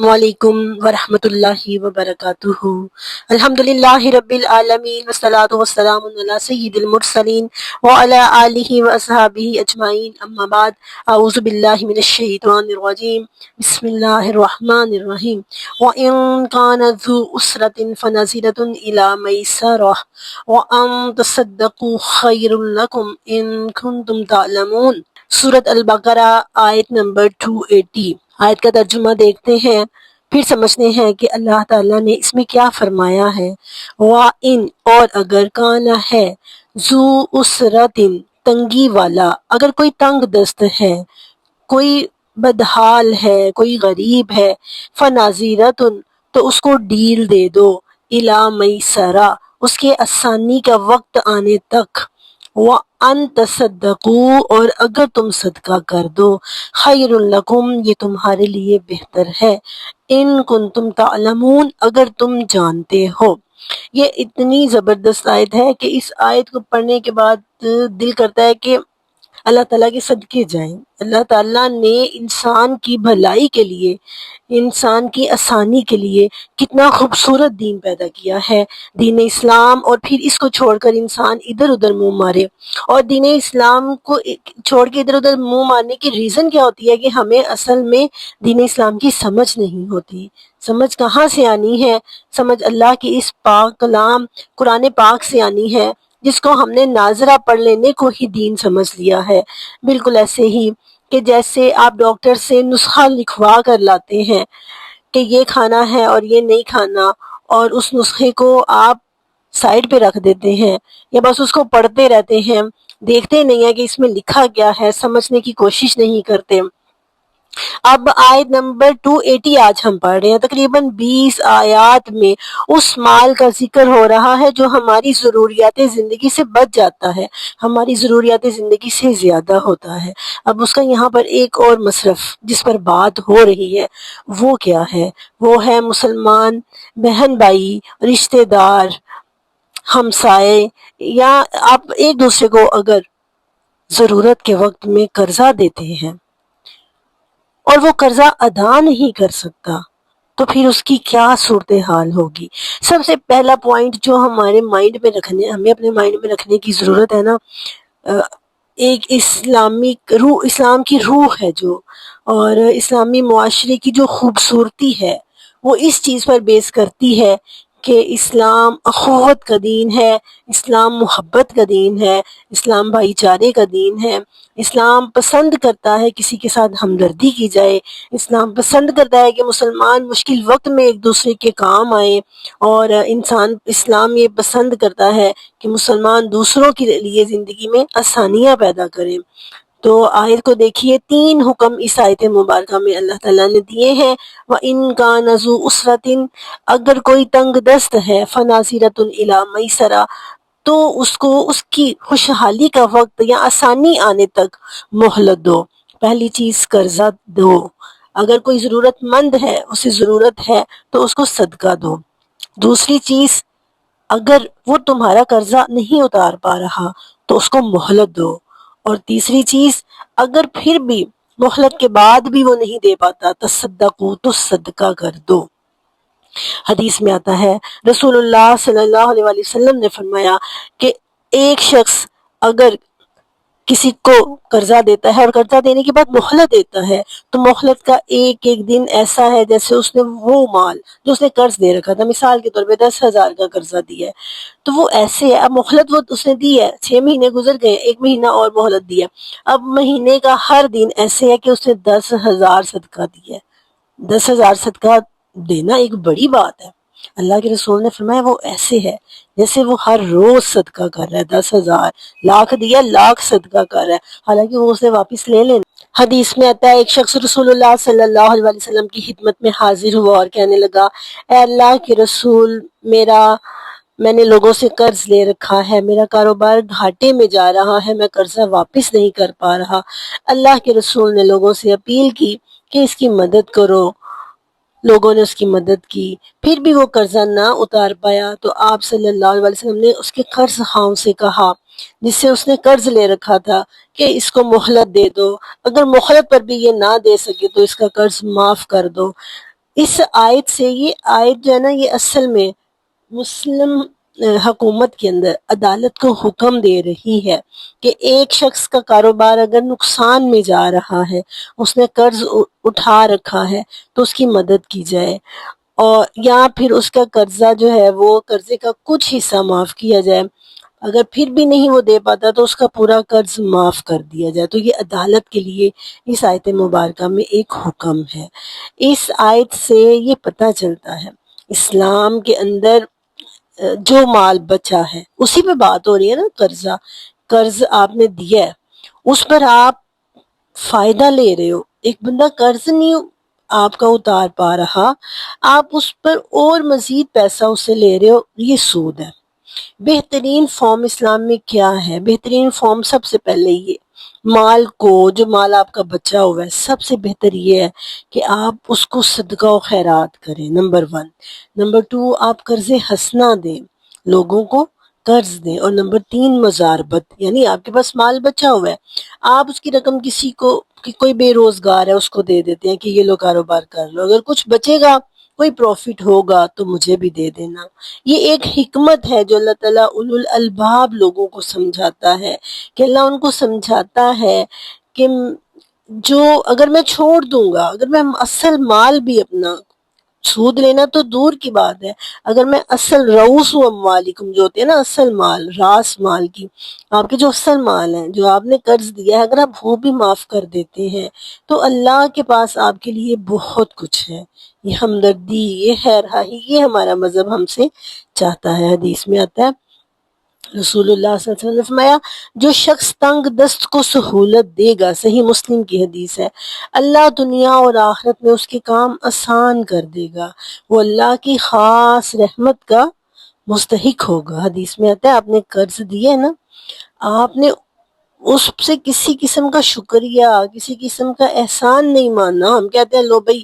وعلیکم ورحمۃ اللہ وبرکاتہ۔ الحمدللہ رب العالمین والصلاة والسلام علی سید المرسلین وعلی آلہ واصحابہ اجمعین، اما بعد، اعوذ باللہ من الشیطان الرجیم، بسم اللہ الرحمن الرحیم۔ وَإِن كَانَ ذُو أُسْرَةٍ فَنَظِرَةٌ إِلَىٰ مَيْسَرَةٍ وَأَن تَصَدَّقُوا خَيْرٌ لَكُمْ إِن كُنتُمْ تَعْلَمُونَ۔ سورۃ البقرہ آیت نمبر 280۔ آیت کا ترجمہ دیکھتے ہیں، پھر سمجھتے ہیں کہ اللہ تعالیٰ نے اس میں کیا فرمایا ہے۔ وَإِن اور اگر کانا ہے، ذو اسرتن تنگی والا، اگر کوئی تنگ دست ہے، کوئی بدحال ہے، کوئی غریب ہے، فناظرتن تو اس کو ڈیل دے دو، الی میسرہ اس کے آسانی کا وقت آنے تک، وَأَن تَصَدَّقُوا اور اگر تم صدقہ کر دو، خیر لکم یہ تمہارے لیے بہتر ہے، ان کنتم تعلمون اگر تم جانتے ہو۔ یہ اتنی زبردست آیت ہے کہ اس آیت کو پڑھنے کے بعد دل کرتا ہے کہ اللہ تعالیٰ کے صدقے جائیں۔ اللہ تعالیٰ نے انسان کی بھلائی کے لیے، انسان کی آسانی کے لیے کتنا خوبصورت دین پیدا کیا ہے، دین اسلام، اور پھر اس کو چھوڑ کر انسان ادھر ادھر منہ مارے۔ اور دین اسلام کو چھوڑ کے ادھر ادھر منہ مارنے کی ریزن کیا ہوتی ہے کہ ہمیں اصل میں دین اسلام کی سمجھ نہیں ہوتی۔ سمجھ کہاں سے آنی ہے؟ سمجھ اللہ کی اس پاک کلام قرآن پاک سے آنی ہے، جس کو ہم نے ناظرہ پڑھ لینے کو ہی دین سمجھ لیا ہے۔ بالکل ایسے ہی کہ جیسے آپ ڈاکٹر سے نسخہ لکھوا کر لاتے ہیں کہ یہ کھانا ہے اور یہ نہیں کھانا، اور اس نسخے کو آپ سائڈ پہ رکھ دیتے ہیں یا بس اس کو پڑھتے رہتے ہیں، دیکھتے نہیں ہیں کہ اس میں لکھا کیا ہے، سمجھنے کی کوشش نہیں کرتے۔ اب آیت نمبر 280 آج ہم پڑھ رہے ہیں۔ تقریباً 20 آیات میں اس مال کا ذکر ہو رہا ہے جو ہماری ضروریات زندگی سے بچ جاتا ہے، ہماری ضروریات زندگی سے زیادہ ہوتا ہے۔ اب اس کا یہاں پر ایک اور مصرف جس پر بات ہو رہی ہے وہ کیا ہے؟ وہ ہے مسلمان بہن بھائی، رشتہ دار، ہمسائے، یا آپ ایک دوسرے کو اگر ضرورت کے وقت میں قرضہ دیتے ہیں اور وہ قرضہ ادا نہیں کر سکتا تو پھر اس کی کیا صورتحال ہوگی؟ سب سے پہلا پوائنٹ جو ہمارے مائنڈ میں رکھنے، ہمیں اپنے مائنڈ میں رکھنے کی ضرورت ہے نا، ایک اسلام کی روح ہے جو، اور اسلامی معاشرے کی جو خوبصورتی ہے وہ اس چیز پر بیس کرتی ہے کہ اسلام اخوت کا دین ہے، اسلام محبت کا دین ہے، اسلام بھائی چارے کا دین ہے، اسلام پسند کرتا ہے کسی کے ساتھ ہمدردی کی جائے، اسلام پسند کرتا ہے کہ مسلمان مشکل وقت میں ایک دوسرے کے کام آئیں، اور اسلام یہ پسند کرتا ہے کہ مسلمان دوسروں کے لیے زندگی میں آسانیاں پیدا کریں۔ تو آیت کو دیکھیے، 3 حکم اس آیت مبارکہ میں اللہ تعالیٰ نے دیے ہیں۔ وَإِن كَانَ ذُو أُسْرَةٍ اگر کوئی تنگ دست ہے، فَنَاظِرَةٌ إِلَىٰ مَيْسَرَةٍ تو اس کو اس کی خوشحالی کا وقت یا آسانی آنے تک مہلت دو۔ پہلی چیز قرضہ دو، اگر کوئی ضرورت مند ہے، اسے ضرورت ہے تو اس کو صدقہ دو۔ دوسری چیز، اگر وہ تمہارا قرضہ نہیں اتار پا رہا تو اس کو مہلت دو۔ اور تیسری چیز، اگر پھر بھی مہلت کے بعد بھی وہ نہیں دے پاتا، تصدقوا تو صدقہ کر دو۔ حدیث میں آتا ہے، رسول اللہ صلی اللہ علیہ وآلہ وسلم نے فرمایا کہ ایک شخص اگر کسی کو قرضہ دیتا ہے اور قرضہ دینے کے بعد مہلت دیتا ہے تو مہلت کا ایک ایک دن ایسا ہے جیسے اس نے وہ مال جو اس نے قرض دے رکھا تھا، مثال کے طور پہ 10,000 کا قرضہ دیا ہے تو وہ ایسے ہے، اب مہلت وہ اس نے دی ہے، 6 مہینے گزر گئے، 1 مہینہ اور مہلت دی ہے، اب مہینے کا ہر دن ایسے ہے کہ اس نے 10,000 صدقہ دیا ہے۔ 10,000 صدقہ دینا ایک بڑی بات ہے۔ اللہ کے رسول نے فرمایا وہ ایسے ہے جیسے وہ ہر روز صدقہ کر رہا ہے، 10,000 لاکھ دیا، لاکھ صدقہ کر رہا ہے، حالانکہ وہ اسے واپس لے لینا۔ حدیث میں آتا ہے ایک شخص رسول اللہ صلی اللہ علیہ وسلم کی خدمت میں حاضر ہوا اور کہنے لگا، اے اللہ کے رسول، میں نے لوگوں سے قرض لے رکھا ہے، میرا کاروبار گھاٹے میں جا رہا ہے، میں قرضہ واپس نہیں کر پا رہا۔ اللہ کے رسول نے لوگوں سے اپیل کی کہ اس کی مدد کرو۔ لوگوں نے اس کی مدد کی، پھر بھی وہ قرضہ نہ اتار پایا تو آپ صلی اللہ علیہ وسلم نے اس کے قرض خواہوں سے کہا جس سے اس نے قرض لے رکھا تھا کہ اس کو مہلت دے دو، اگر مہلت پر بھی یہ نہ دے سکے تو اس کا قرض معاف کر دو۔ اس آیت سے، یہ آیت جو ہے نا یہ اصل میں مسلم حکومت کے اندر عدالت کو حکم دے رہی ہے کہ ایک شخص کا کاروبار اگر نقصان میں جا رہا ہے، اس نے قرض اٹھا رکھا ہے، تو اس کی مدد کی جائے، اور یا پھر اس کا قرضہ جو ہے وہ قرضے کا کچھ حصہ معاف کیا جائے، اگر پھر بھی نہیں وہ دے پاتا تو اس کا پورا قرض معاف کر دیا جائے۔ تو یہ عدالت کے لیے اس آیت مبارکہ میں ایک حکم ہے۔ اس آیت سے یہ پتہ چلتا ہے اسلام کے اندر جو مال بچا ہے اسی پہ بات ہو رہی ہے نا، قرض آپ نے دیا ہے، اس پر آپ فائدہ لے رہے ہو، ایک بندہ قرض نہیں آپ کا اتار پا رہا، آپ اس پر اور مزید پیسہ اس سے لے رہے ہو، یہ سود ہے۔ بہترین فارم اسلام میں کیا ہے؟ بہترین فارم سب سے پہلے یہ مال کو، جو مال آپ کا بچا ہوا ہے، سب سے بہتر یہ ہے کہ آپ اس کو صدقہ و خیرات کریں، نمبر 1۔ نمبر 2، آپ قرض حسنہ دیں، لوگوں کو قرض دیں، اور نمبر 3، مزاربت، یعنی آپ کے پاس مال بچا ہوا ہے، آپ اس کی رقم کسی کو، کہ کوئی بے روزگار ہے اس کو دے دیتے ہیں کہ یہ لو کاروبار کر لو، اگر کچھ بچے گا، کوئی پروفٹ ہوگا تو مجھے بھی دے دینا۔ یہ ایک حکمت ہے جو اللہ تعالیٰ اولو الالباب لوگوں کو سمجھاتا ہے، کہ اللہ ان کو سمجھاتا ہے کہ جو اگر میں چھوڑ دوں گا، اگر میں اصل مال بھی اپنا، سود لینا تو دور کی بات ہے، اگر میں اصل رؤوس اموالکم جو ہوتے ہیں نا، اصل مال، راس مال کی، آپ کے جو اصل مال ہیں جو آپ نے قرض دیا ہے، اگر آپ وہ بھی معاف کر دیتے ہیں تو اللہ کے پاس آپ کے لیے بہت کچھ ہے۔ یہ ہمدردی، یہ خیرخواہی، یہ ہمارا مذہب ہم سے چاہتا ہے۔ حدیث میں آتا ہے، رسول اللہ صلی اللہ علیہ وسلم نے فرمایا، جو شخص تنگ دست کو سہولت دے گا، صحیح مسلم کی حدیث ہے، اللہ دنیا اور آخرت میں اس کے کام آسان کر دے گا، وہ اللہ کی خاص رحمت کا مستحق ہوگا۔ حدیث میں آتا ہے، آپ نے قرض دیے نا، آپ نے اس سے کسی قسم کا شکریہ، کسی قسم کا احسان نہیں ماننا۔ ہم کہتے ہیں لو بھائی،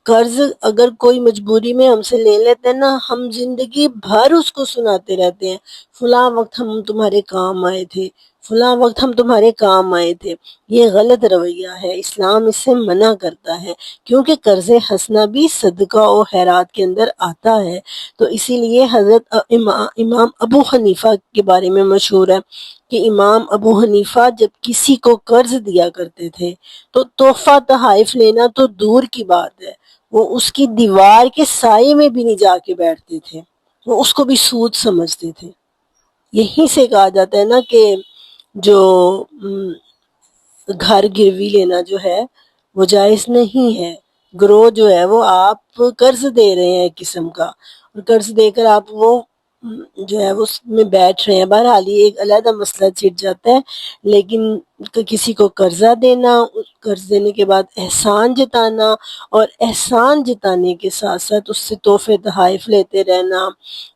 قرض اگر کوئی مجبوری میں ہم سے لے لیتے ہیں نا، ہم زندگی بھر اس کو سناتے رہتے ہیں، فلاں وقت ہم تمہارے کام آئے تھے، فلاں وقت ہم تمہارے کام آئے تھے۔ یہ غلط رویہ ہے، اسلام اس سے منع کرتا ہے، کیونکہ قرض حسنہ بھی صدقہ و خیرات کے اندر آتا ہے۔ تو اسی لیے حضرت امام ابو حنیفہ کے بارے میں مشہور ہے کہ امام ابو حنیفہ جب کسی کو قرض دیا کرتے تھے تو تحفہ تحائف لینا تو دور کی بات ہے، وہ اس کی دیوار کے سائے میں بھی نہیں جا کے بیٹھتے تھے، وہ اس کو بھی سود سمجھتے تھے۔ یہیں سے کہا جاتا ہے نا کہ جو گھر گروی لینا جو ہے وہ جائز نہیں ہے، گروہ جو ہے وہ آپ قرض دے رہے ہیں ایک قسم کا، اور قرض دے کر آپ وہ جو ہے وہ اس میں بیٹھ رہے ہیں۔ بہرحال یہ ایک علیحدہ مسئلہ چھڑ جاتا ہے، لیکن کسی کو قرضہ دینا، قرض دینے کے بعد احسان جتانا، اور احسان جتانے کے ساتھ ساتھ اس سے تحفے تحائف لیتے رہنا،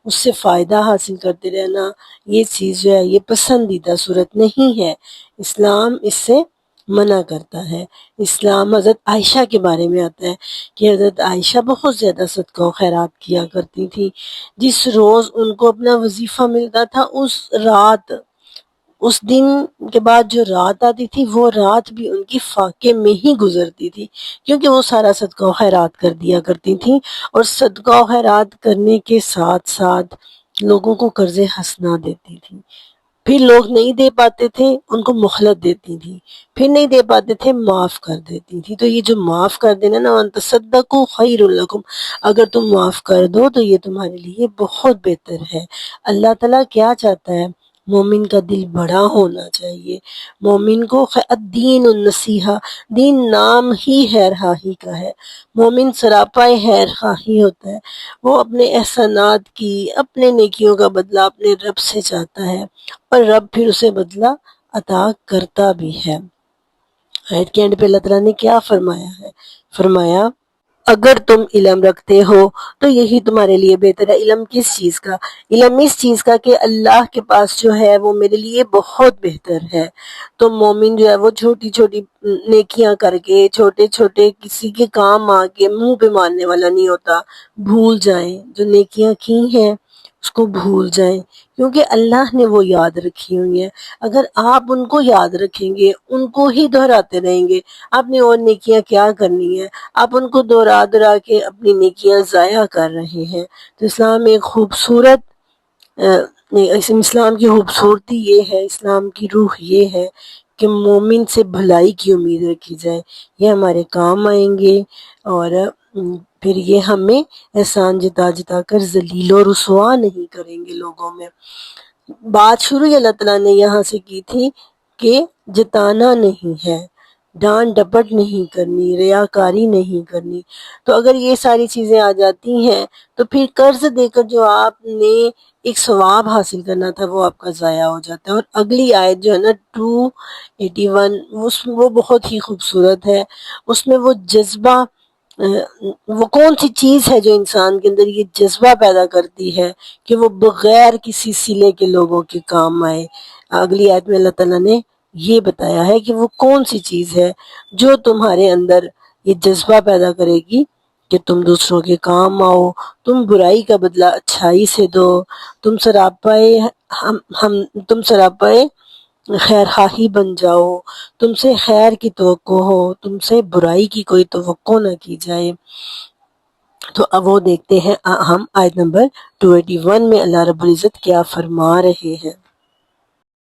اس سے فائدہ حاصل کرتے رہنا، یہ چیز جو ہے یہ پسندیدہ صورت نہیں ہے، اسلام اس سے منع کرتا ہے۔ اسلام حضرت عائشہ کے بارے میں آتا ہے کہ حضرت عائشہ بہت زیادہ صدقہ و خیرات کیا کرتی تھی، جس روز ان کو اپنا وظیفہ ملتا تھا، اس دن کے بعد جو رات آتی تھی وہ رات بھی ان کی فاقے میں ہی گزرتی تھی، کیونکہ وہ سارا صدقہ و خیرات کر دیا کرتی تھیں، اور صدقہ و خیرات کرنے کے ساتھ ساتھ لوگوں کو قرض حسنہ دیتی تھی۔ پھر لوگ نہیں دے پاتے تھے ان کو مہلت دیتی تھی، پھر نہیں دے پاتے تھے معاف کر دیتی تھی۔ تو یہ جو معاف کر دینا نا، وَأَن تَصَدَّقُوا خَيْرٌ لَكُمْ، اگر تم معاف کر دو تو یہ تمہارے لیے بہت بہتر ہے۔ اللہ تعالیٰ کیا چاہتا ہے؟ مومن کا دل بڑا ہونا چاہیے، مومن کو الدین النصیحہ، دین نام ہی خیر خواہی کا ہے، مومن سراپائے خیر خواہی ہوتا ہے، وہ اپنے احسانات کی، اپنے نیکیوں کا بدلہ اپنے رب سے چاہتا ہے، اور رب پھر اسے بدلہ عطا کرتا بھی ہے۔ آیت کے اینڈ پہ اللہ تعالیٰ نے کیا فرمایا ہے؟ فرمایا، اگر تم علم رکھتے ہو تو یہی تمہارے لیے بہتر ہے۔ علم کس چیز کا؟ علم اس چیز کا کہ اللہ کے پاس جو ہے وہ میرے لیے بہت بہتر ہے۔ تو مومن جو ہے وہ چھوٹی چھوٹی نیکیاں کر کے، چھوٹے چھوٹے کسی کے کام آ کے منہ پہ مارنے والا نہیں ہوتا، بھول جائیں جو نیکیاں کی ہیں اس کو بھول جائیں، کیونکہ اللہ نے وہ یاد رکھی ہوئی ہیں۔ اگر آپ ان کو یاد رکھیں گے، ان کو ہی دہراتے رہیں گے، آپ نے اور نیکیاں کیا کرنی ہیں؟ آپ ان کو دہرا دہرا کے اپنی نیکیاں ضائع کر رہے ہیں۔ تو اسلام ایک خوبصورت اسلام کی خوبصورتی یہ ہے، اسلام کی روح یہ ہے کہ مومن سے بھلائی کی امید رکھی جائے، یہ ہمارے کام آئیں گے، اور پھر یہ ہمیں احسان جتا جتا کر ذلیل و رسوا نہیں کریں گے لوگوں میں۔ بات شروع اللہ تعالیٰ نے یہاں سے کی تھی کہ جتانا نہیں ہے، ڈانٹ ڈپٹ نہیں کرنی، ریاکاری نہیں کرنی۔ تو اگر یہ ساری چیزیں آ جاتی ہیں تو پھر قرض دے کر جو آپ نے ایک ثواب حاصل کرنا تھا وہ آپ کا ضائع ہو جاتا ہے۔ اور اگلی آیت جو ہے نا 281، وہ بہت ہی خوبصورت ہے۔ اس میں وہ جذبہ، وہ کون سی چیز ہے جو انسان کے اندر یہ جذبہ پیدا کرتی ہے کہ وہ بغیر کسی صلے کے لوگوں کے کام آئے۔ اگلی آیت میں اللہ تعالیٰ نے یہ بتایا ہے کہ وہ کون سی چیز ہے جو تمہارے اندر یہ جذبہ پیدا کرے گی کہ تم دوسروں کے کام آؤ، تم برائی کا بدلہ اچھائی سے دو، تم سراپائے خیر خواہی بن جاؤ، تم سے خیر کی توقع ہو، تم سے برائی کی کوئی توقع نہ کی جائے۔ تو اب وہ دیکھتے ہیں ہم آیت نمبر 281 میں اللہ رب العزت کیا فرما رہے ہیں۔